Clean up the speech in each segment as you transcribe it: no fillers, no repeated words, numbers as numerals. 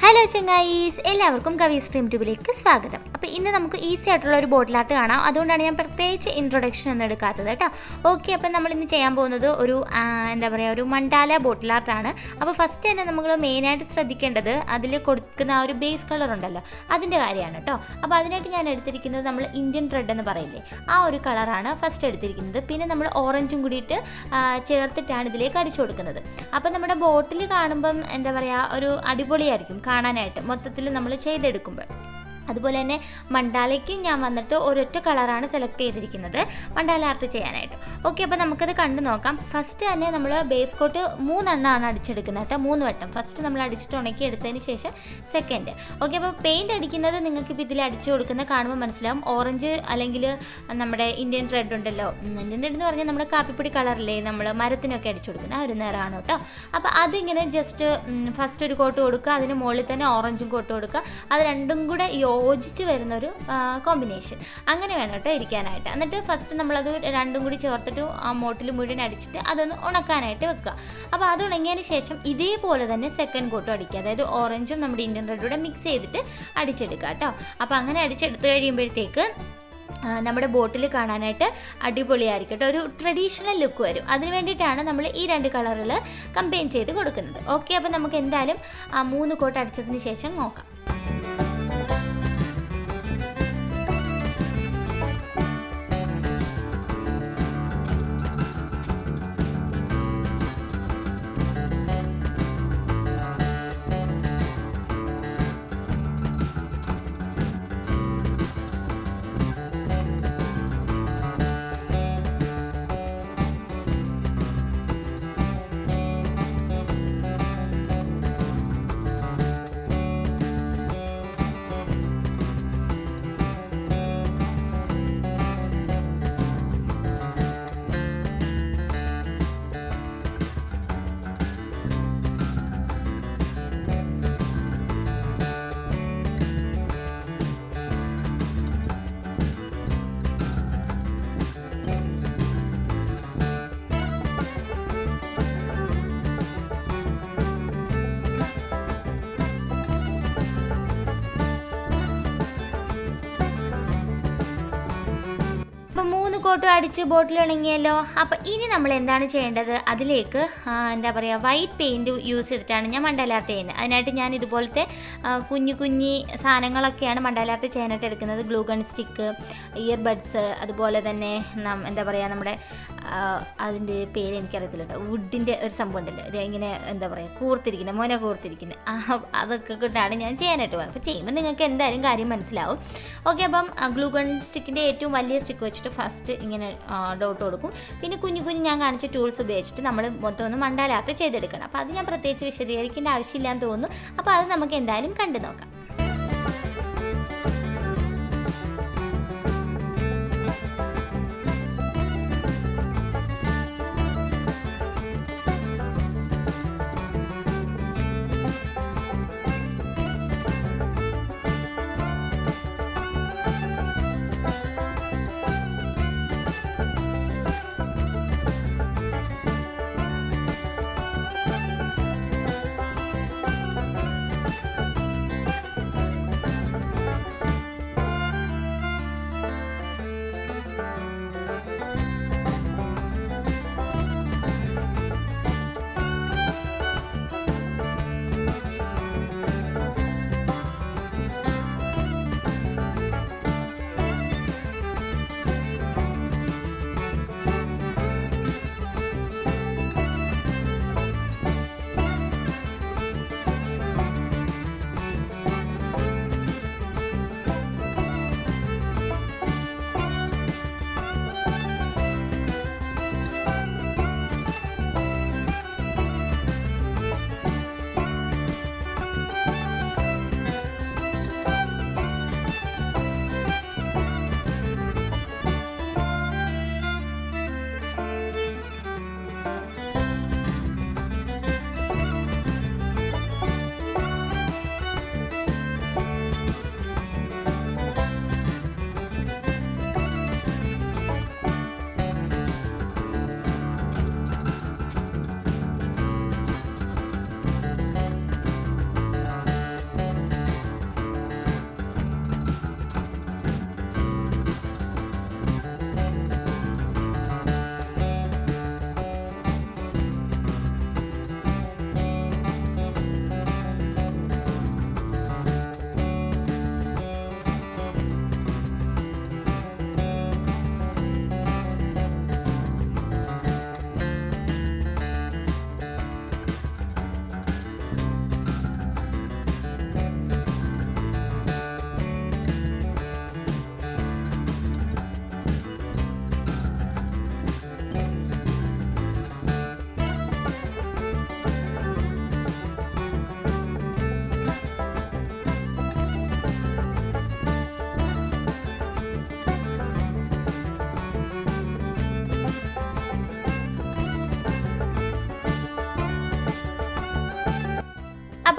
Hello ചങ്ങായീസ്, എല്ലാവർക്കും കവിസ്ഡ്രീംട്യൂബിലേക്ക് സ്വാഗതം. അപ്പോൾ ഇന്ന് നമുക്ക് ഈസി ആയിട്ടുള്ള ഒരു ബോട്ടിൽ ആർട്ട് കാണാം. അതുകൊണ്ടാണ് ഞാൻ പ്രത്യേകിച്ച് ഇൻട്രൊഡക്ഷൻ ഒന്നും എടുക്കാത്തത് കേട്ടോ. ഓക്കെ, അപ്പോൾ നമ്മളിന്ന് ചെയ്യാൻ പോകുന്നത് ഒരു ഒരു മണ്ടാല ബോട്ടിൽ ആർട്ടാണ്. അപ്പോൾ ഫസ്റ്റ് തന്നെ നമ്മൾ മെയിനായിട്ട് ശ്രദ്ധിക്കേണ്ടത് അതിൽ കൊടുക്കുന്ന ആ ഒരു ബേസ് കളർ ഉണ്ടല്ലോ, അതിൻ്റെ കാര്യമാണ് കേട്ടോ. അപ്പോൾ അതിനായിട്ട് ഞാൻ എടുത്തിരിക്കുന്നത് നമ്മൾ ഇന്ത്യൻ റെഡ് എന്ന് പറയില്ലേ, ആ ഒരു കളറാണ് ഫസ്റ്റ് എടുത്തിരിക്കുന്നത്. പിന്നെ നമ്മൾ ഓറഞ്ചും കൂടിയിട്ട് ചേർത്തിട്ടാണ് ഇതിലേക്ക് അടിച്ചു കൊടുക്കുന്നത്. അപ്പോൾ നമ്മുടെ ബോട്ടിൽ കാണുമ്പം ഒരു അടിപൊളിയായിരിക്കും കാണാനായിട്ട് മൊത്തത്തിൽ നമ്മൾ ചെയ്തെടുക്കുമ്പോൾ. അതുപോലെ തന്നെ മണ്ടാലയ്ക്കും ഞാൻ വന്നിട്ട് ഒരൊറ്റ കളറാണ് സെലക്ട് ചെയ്തിരിക്കുന്നത് മണ്ടാല ആർട്ട് ചെയ്യാനായിട്ട്. ഓക്കെ, അപ്പോൾ നമുക്കത് കണ്ടു നോക്കാം. ഫസ്റ്റ് തന്നെ നമ്മൾ ബേസ് കോട്ട് 3 എണ്ണമാണ് അടിച്ചെടുക്കുന്നത് കേട്ടോ, 3 വട്ടം. ഫസ്റ്റ് നമ്മൾ അടിച്ചിട്ട് ഉണക്കി എടുത്തതിന് ശേഷം സെക്കൻഡ്. ഓക്കെ, അപ്പോൾ പെയിൻറ്റ് അടിക്കുന്നത് നിങ്ങൾക്ക് ഇതിൽ അടിച്ചു കൊടുക്കുന്ന കാണുമ്പോൾ മനസ്സിലാവും. ഓറഞ്ച് അല്ലെങ്കിൽ നമ്മുടെ ഇന്ത്യൻ റെഡ് ഉണ്ടല്ലോ, ഇന്ത്യൻ റെഡ് എന്ന് പറഞ്ഞാൽ നമ്മുടെ കാപ്പിപ്പൊടി കളറില്ലേ നമ്മൾ മരത്തിനൊക്കെ അടിച്ചു കൊടുക്കുന്ന ആ ഒരു നിറമാണ് കേട്ടോ. അപ്പോൾ അതിങ്ങനെ ജസ്റ്റ് ഫസ്റ്റ് ഒരു കോട്ട് കൊടുക്കുക, അതിന് മുകളിൽ തന്നെ ഓറഞ്ചും കോട്ട് കൊടുക്കുക. അത് രണ്ടും കൂടെ യോജിച്ച് വരുന്നൊരു കോമ്പിനേഷൻ അങ്ങനെ വേണം കേട്ടോ ഇരിക്കാനായിട്ട്. എന്നിട്ട് ഫസ്റ്റ് നമ്മളത് രണ്ടും കൂടി ചേർത്തിട്ട് ആ മോട്ടിൽ മുഴുവൻ അടിച്ചിട്ട് അതൊന്ന് ഉണക്കാനായിട്ട് വെക്കുക. അപ്പോൾ അത് ഉണങ്ങിയതിന് ശേഷം ഇതേപോലെ തന്നെ സെക്കൻഡ് കോട്ടും അടിക്കുക, അതായത് ഓറഞ്ചും നമ്മുടെ ഇന്ത്യൻ റെഡൂടെ മിക്സ് ചെയ്തിട്ട് അടിച്ചെടുക്കുക കേട്ടോ. അപ്പോൾ അങ്ങനെ അടിച്ചെടുത്ത് കഴിയുമ്പോഴത്തേക്ക് നമ്മുടെ ബോട്ടിൽ കാണാനായിട്ട് അടിപൊളിയായിരിക്കും കേട്ടോ, ഒരു ട്രഡീഷണൽ ലുക്ക് വരും. അതിന് വേണ്ടിയിട്ടാണ് നമ്മൾ ഈ 2 കളറുകൾ കമ്പൈൻ ചെയ്ത് കൊടുക്കുന്നത്. ഓക്കെ, അപ്പോൾ നമുക്ക് എന്തായാലും 3 കോട്ട് അടിച്ചതിന് ശേഷം നോക്കാം. അപ്പോൾ 3 കോട്ടും അടിച്ച് ബോട്ടിൽ ഉണങ്ങിയല്ലോ. അപ്പോൾ ഇനി നമ്മൾ എന്താണ് ചെയ്യേണ്ടത്, അതിലേക്ക് വൈറ്റ് പെയിൻറ്റ് യൂസ് ചെയ്തിട്ടാണ് ഞാൻ മണ്ടാല ആർട്ട് ചെയ്യുന്നത്. അതിനായിട്ട് ഞാൻ ഇതുപോലത്തെ കുഞ്ഞു സാധനങ്ങളൊക്കെയാണ് മണ്ടാല ആർട്ട് ചെയ്യാനായിട്ട് എടുക്കുന്നത്. ഗ്ലൂ ഗൺ സ്റ്റിക്ക്, ഇയർബഡ്സ്, അതുപോലെ തന്നെ നമ്മുടെ അതിൻ്റെ പേര് എനിക്കറിയത്തില്ല കേട്ടോ, വുഡിൻ്റെ ഒരു സംഭവം ഉണ്ടല്ലോ, ഇങ്ങനെ കൂർത്തിരിക്കുന്നത് അതൊക്കെ കൊണ്ടാണ് ഞാൻ ചെയ്യാനായിട്ട് പോകുന്നത്. അപ്പോൾ ചെയ്യുമ്പോൾ നിങ്ങൾക്ക് എന്തായാലും കാര്യം മനസ്സിലാവും. ഓക്കെ, അപ്പം ഗ്ലൂ ഗൺ സ്റ്റിക്കിൻ്റെ ഏറ്റവും വലിയ സ്റ്റിക്ക് വെച്ചിട്ട് ഫസ്റ്റ് ഇങ്ങനെ ഡോട്ട് കൊടുക്കും. പിന്നെ കുഞ്ഞു ഞാൻ കാണിച്ച ടൂൾസ് ഉപയോഗിച്ചിട്ട് നമ്മൾ മൊത്തം ഒന്ന് മണ്ടാല ആർട്ട് ചെയ്തെടുക്കണം. അപ്പോൾ അത് ഞാൻ പ്രത്യേകിച്ച് വിശദീകരിക്കേണ്ട ആവശ്യമില്ലാന്ന് തോന്നുന്നു. അപ്പോൾ അത് നമുക്ക് എന്തായാലും കണ്ടു നോക്കാം.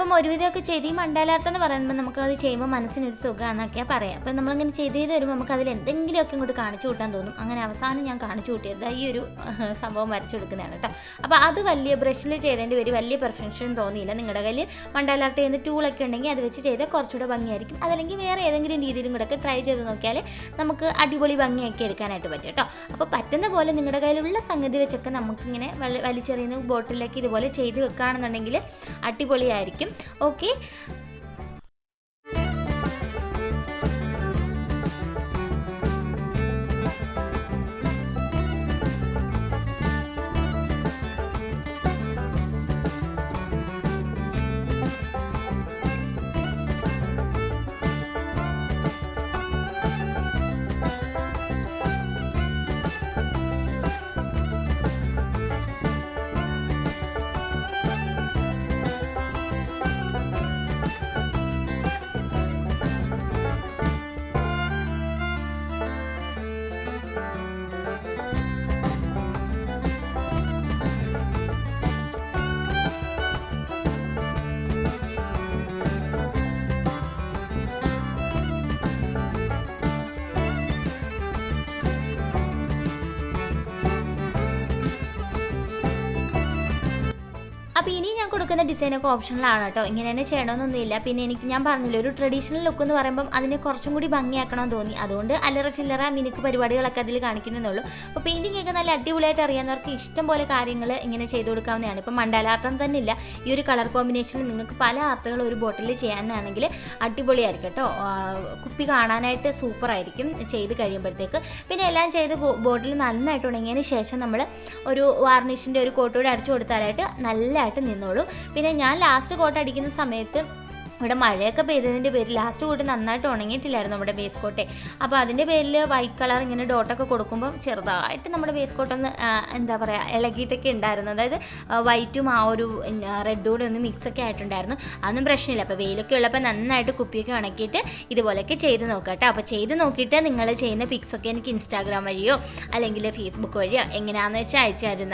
അപ്പം ഒരുവിധമൊക്കെ ചെയ്ത് ഈ മണ്ടാല ആർട്ട് എന്ന് പറയുമ്പോൾ നമുക്കത് ചെയ്യുമ്പോൾ മനസ്സിനൊരു സുഖമാണെന്നൊക്കെയാണ് പറയാം. അപ്പം നമ്മളിങ്ങനെ ചെയ്ത് വരുമ്പോൾ നമുക്ക് അതിൽ എന്തെങ്കിലുമൊക്കെ ഇങ്ങോട്ട് കാണിച്ചു കൂട്ടാൻ തോന്നും. അങ്ങനെ അവസാനം ഞാൻ കാണിച്ചു കൂട്ടിയത് ഈ ഒരു സംഭവം വരച്ചെടുക്കുന്നതാണ് കേട്ടോ. അപ്പോൾ അത് വലിയ ബ്രഷിൽ ചെയ്തതിൻ്റെ പേര് വലിയ പെർഫെക്ഷൻ തോന്നിയില്ല. നിങ്ങളുടെ കയ്യിൽ മണ്ടാല ആർട്ട് ചെയ്യുന്ന ടൂളൊക്കെ ഉണ്ടെങ്കിൽ അത് വെച്ച് ചെയ്താൽ കുറച്ചുകൂടെ ഭംഗിയായിരിക്കും. അതല്ലെങ്കിൽ വേറെ ഏതെങ്കിലും രീതിയിലും കൂടെ ഒക്കെ ട്രൈ ചെയ്ത് നോക്കിയാൽ നമുക്ക് അടിപൊളി ഭംഗിയാക്കി എടുക്കാനായിട്ട് പറ്റും കേട്ടോ. അപ്പോൾ പറ്റുന്ന പോലെ നിങ്ങളുടെ കയ്യിലുള്ള സംഗതി വെച്ചൊക്കെ നമുക്കിങ്ങനെ വലിച്ചെറിയുന്ന ബോട്ടിലേക്ക് ഇതുപോലെ ചെയ്ത് വെക്കുകയാണെന്നുണ്ടെങ്കിൽ അടിപൊളിയായിരിക്കും. ഓക്കെ, അപ്പോൾ ഇനി ഞാൻ കൊടുക്കുന്ന ഡിസൈനൊക്കെ ഓപ്ഷണലാണ് കേട്ടോ. ഇങ്ങനെ തന്നെ ചെയ്യണമെന്നൊന്നുമില്ല. പിന്നെ ഞാൻ പറഞ്ഞില്ല, ഒരു ട്രഡീഷണൽ ലുക്ക് എന്ന് പറയുമ്പം അതിനെ കുറച്ചും കൂടി ഭംഗിയാക്കണമെന്ന് തോന്നി. അതുകൊണ്ട് അല്ലറ ചില്ലറ മിനുക്ക് പരിപാടികളൊക്കെ അതിൽ കാണിക്കുന്നതെന്നുള്ളൂ. അപ്പോൾ പെയിൻറ്റിംഗ് ഒക്കെ നല്ല അടിപൊളിയായിട്ട് അറിയാവുന്നവർക്ക് ഇഷ്ടം പോലെ കാര്യങ്ങൾ ഇങ്ങനെ ചെയ്ത് കൊടുക്കാവുന്നതാണ്. ഇപ്പം മണ്ടാല ആർട്ട് തന്നെയില്ല, ഈ ഒരു കളർ കോമ്പിനേഷനിൽ നിങ്ങൾക്ക് പല ആർട്ടുകൾ ഒരു ബോട്ടിൽ ചെയ്യാനാണെങ്കിൽ അടിപൊളിയായിരിക്കും കേട്ടോ. കുപ്പി കാണാനായിട്ട് സൂപ്പറായിരിക്കും ചെയ്ത് കഴിയുമ്പോഴത്തേക്ക്. പിന്നെ എല്ലാം ചെയ്ത് ബോട്ടിൽ നന്നായിട്ട് ഉണങ്ങിയതിന് ശേഷം നമ്മൾ ഒരു വാർണിഷിൻ്റെ ഒരു കോട്ടോടെ അടിച്ചു കൊടുത്താലായിട്ട് നല്ലതായിട്ട് നിന്നോളൂ. പിന്നെ ഞാൻ ലാസ്റ്റ് കോട്ട് അടിക്കുന്ന സമയത്ത് ഇവിടെ മഴയൊക്കെ പെയ്തതിൻ്റെ പേരിൽ ലാസ്റ്റ് കൂട്ട് നന്നായിട്ട് ഉണങ്ങിയിട്ടില്ലായിരുന്നു നമ്മുടെ ബേസ് കോട്ടെ. അപ്പോൾ അതിൻ്റെ പേരിൽ വൈറ്റ് കളർ ഇങ്ങനെ ഡോട്ടൊക്കെ കൊടുക്കുമ്പം ചെറുതായിട്ട് നമ്മുടെ ബേസ് കോട്ടൊന്ന് എന്താ പറയുക ഇളകിയിട്ടൊക്കെ ഉണ്ടായിരുന്നു. അതായത് വൈറ്റും ആ ഒരു റെഡും കൂടെ ഒന്ന് മിക്സൊക്കെ ആയിട്ടുണ്ടായിരുന്നു. അതൊന്നും പ്രശ്നമില്ല. അപ്പോൾ വെയിലൊക്കെ ഉള്ളപ്പോൾ നന്നായിട്ട് കുപ്പിയൊക്കെ ഉണക്കിയിട്ട് ഇതുപോലെയൊക്കെ ചെയ്ത് നോക്കാം കേട്ടോ. അപ്പോൾ ചെയ്ത് നോക്കിയിട്ട് നിങ്ങൾ ചെയ്യുന്ന പിക്സൊക്കെ എനിക്ക് ഇൻസ്റ്റാഗ്രാം വഴിയോ അല്ലെങ്കിൽ ഫേസ്ബുക്ക് വഴിയോ എങ്ങനെയാണെന്ന് വെച്ചാൽ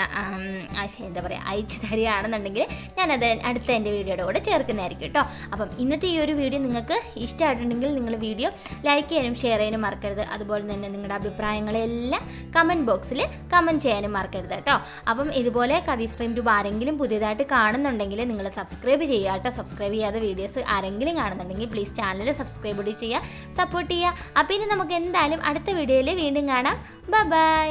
എന്താ പറയുക അയച്ചു തരികയാണെന്നുണ്ടെങ്കിൽ ഞാനത് അടുത്ത എൻ്റെ വീഡിയോയുടെ കൂടെ ചേർക്കുന്നതായിരിക്കും കേട്ടോ. അപ്പം ഇന്നത്തെ ഈ ഒരു വീഡിയോ നിങ്ങൾക്ക് ഇഷ്ടമായിട്ടുണ്ടെങ്കിൽ നിങ്ങൾ വീഡിയോ ലൈക്ക് ചെയ്യാനും ഷെയർ ചെയ്യാനും മറക്കരുത്. അതുപോലെ തന്നെ നിങ്ങളുടെ അഭിപ്രായങ്ങളെല്ലാം കമൻറ്റ് ബോക്സിൽ കമൻറ്റ് ചെയ്യാനും മറക്കരുത് കേട്ടോ. അപ്പം ഇതുപോലെ കവിസ്ട്രീം ട്യൂബ് ആരെങ്കിലും പുതിയതായിട്ട് കാണുന്നുണ്ടെങ്കിൽ നിങ്ങൾ സബ്സ്ക്രൈബ് ചെയ്യുക കേട്ടോ. സബ്സ്ക്രൈബ് ചെയ്യാത്ത വീഡിയോസ് ആരെങ്കിലും കാണുന്നുണ്ടെങ്കിൽ പ്ലീസ് ചാനൽ സബ്സ്ക്രൈബ് കൂടി ചെയ്യുക, സപ്പോർട്ട് ചെയ്യുക. അപ്പോൾ ഇനി നമുക്ക് എന്തായാലും അടുത്ത വീഡിയോയിൽ വീണ്ടും കാണാം. ബൈ.